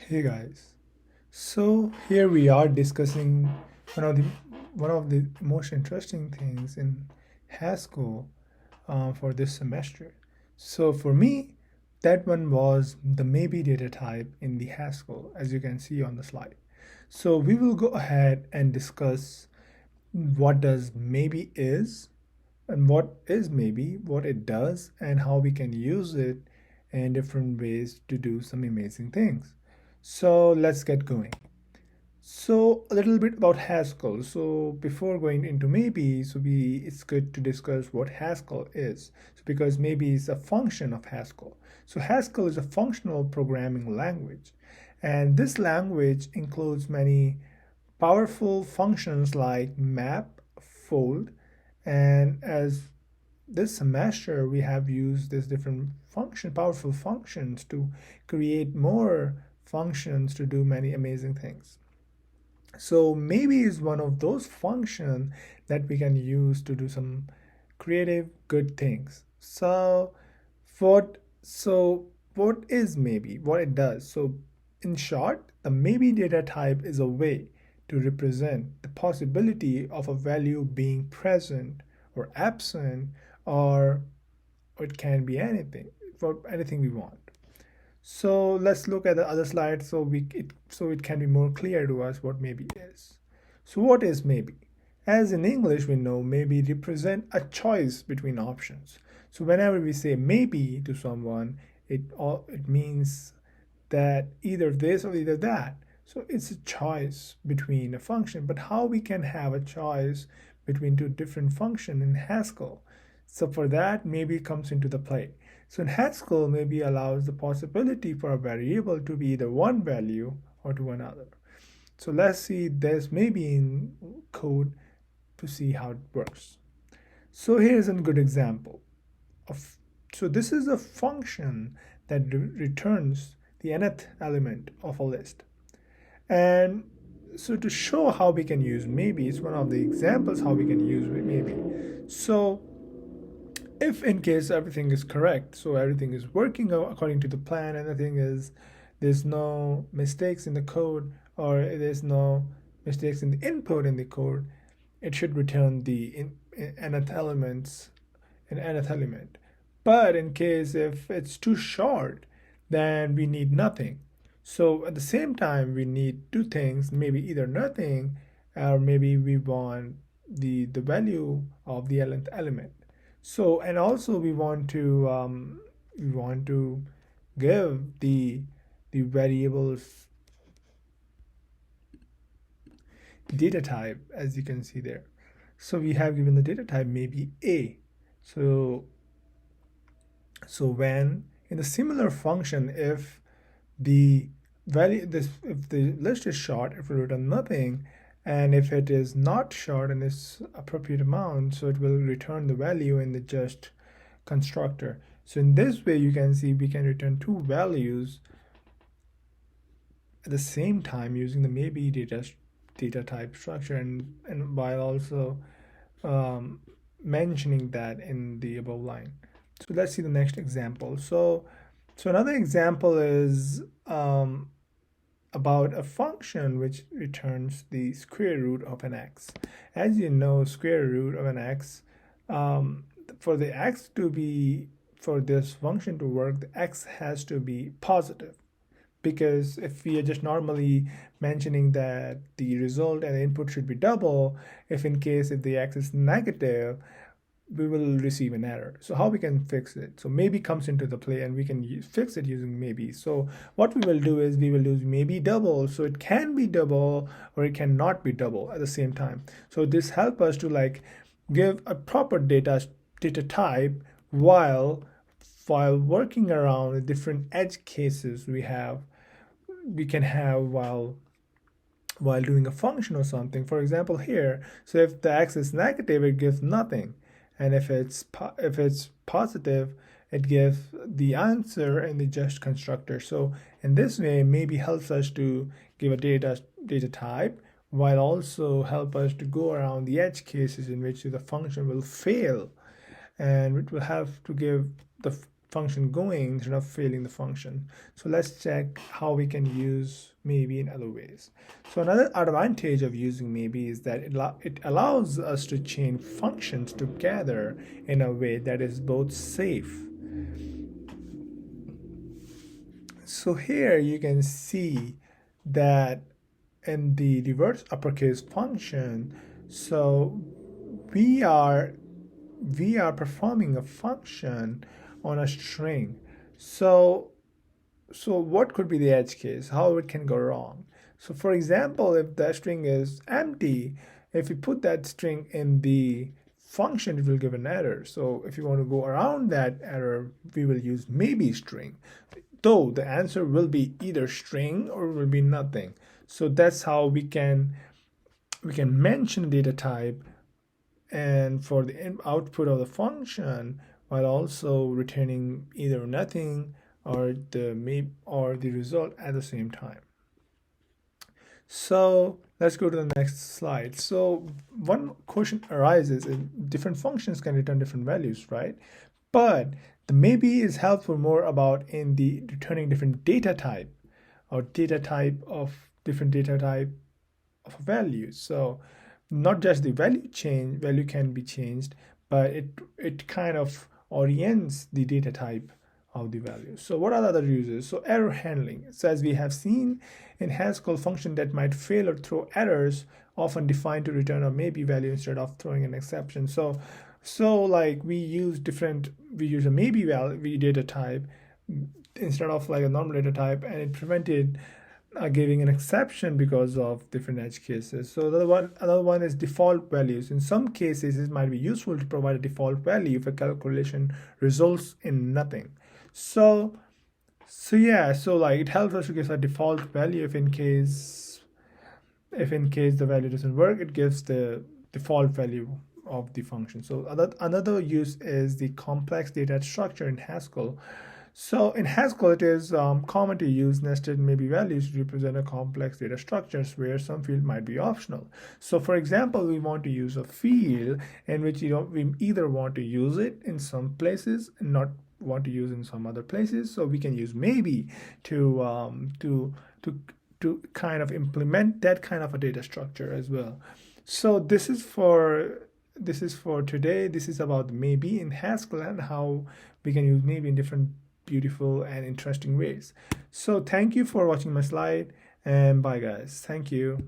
Hey guys, so here we are discussing one of the one of the most interesting things in Haskell for this semester. So for me, that one was the maybe data type in the Haskell, as you can see on the slide. So we will go ahead and discuss what does maybe is and what is maybe, what it does, and how we can use it in different ways to do some amazing things. So let's get going. So a little bit about Haskell. So before going into maybe, it's good to discuss what Haskell is. So because maybe is a function of Haskell. So Haskell is a functional programming language, and this language includes many powerful functions like map, fold, and as this semester we have used these different powerful functions to create more functions to do many amazing things. So maybe is one of those functions that we can use to do some creative good things. What is maybe? What it does? So in short, the maybe data type is a way to represent the possibility of a value being present or absent, or it can be anything for anything we want. So let's look at the other slide so it can be more clear to us what maybe is. So what is maybe? As in English, we know maybe represent a choice between options. So whenever we say maybe to someone, it means that either this or either that. So it's a choice between a function, but how we can have a choice between two different functions in Haskell? So for that, maybe comes into the play. So in Haskell, maybe allows the possibility for a variable to be either one value or to another. So let's see this maybe in code to see how it works. So here's a good example of, so this is a function that returns the nth element of a list. And so to show how we can use maybe, it's one of the examples how we can use maybe. So if in case everything is correct, so everything is working according to the plan, and the thing is there's no mistakes in the code, or there's no mistakes in the input in the code, it should return the nth elements an nth element. But in case if it's too short, then we need nothing. So at the same time, we need two things, maybe either nothing, or maybe we want the value of the nth element. So and also we want to give the variables data type, as you can see there. So we have given the data type maybe a. So when in a similar function, if the if the list is short, it will return nothing, and if it is not short and is appropriate amount, so it will return the value in the just constructor. So in this way, you can see we can return two values at the same time using the maybe data type structure, and while also um, mentioning that in the above line. So let's see the next example. So another example is about a function which returns the square root of an x. As you know, square root of an x, for the x to be, for this function to work, the x has to be positive. Because if we are just normally mentioning that the result and the input should be double, if in case if the x is negative, we will receive an error. So how we can fix it? So maybe comes into the play, and we can fix it using maybe. So what we will do is we will use maybe double. So it can be double or it cannot be double at the same time. So this help us to like give a proper data type while working around the different edge cases we can have while doing a function or something. For example, here, so if the x is negative, it gives nothing, and if it's positive, it gives the answer in the just constructor. So in this way, maybe helps us to give a data type while also help us to go around the edge cases in which the function will fail, and it will have to give the function going instead of failing the function. So let's check how we can use maybe in other ways. So another advantage of using maybe is that it allows us to chain functions together in a way that is both safe. So here you can see that in the reverse uppercase function, so we are performing a function on a string. So what could be the edge case? How it can go wrong? So for example, if the string is empty, if we put that string in the function, it will give an error. So if you want to go around that error, we will use maybe string. Though the answer will be either string or will be nothing. So that's how we can mention data type and for the output of the function while also returning either nothing or the result at the same time. So let's go to the next slide. So one question arises: different functions can return different values, right? But the maybe is helpful more about in the returning different data type or different data type of a value. So not just the value can be changed, but it kind of orients the data type of the value. So what are the other uses? So error handling. So as we have seen in Haskell, function that might fail or throw errors often defined to return a maybe value instead of throwing an exception. So like we use a maybe value data type instead of like a normal data type, and it prevented giving an exception because of different edge cases. So another one is default values. In some cases, it might be useful to provide a default value if a calculation results in nothing. So yeah, so like it helps us to give a default value if in case the value doesn't work, it gives the default value of the function. So another use is the complex data structure in Haskell. So in Haskell, it is common to use nested maybe values to represent a complex data structures where some field might be optional. So for example, we want to use a field in which we either want to use it in some places and not want to use in some other places. So we can use maybe to kind of implement that kind of a data structure as well. So this is for today. This is about maybe in Haskell and how we can use maybe in different beautiful and interesting ways. So thank you for watching my slide, and bye guys. Thank you.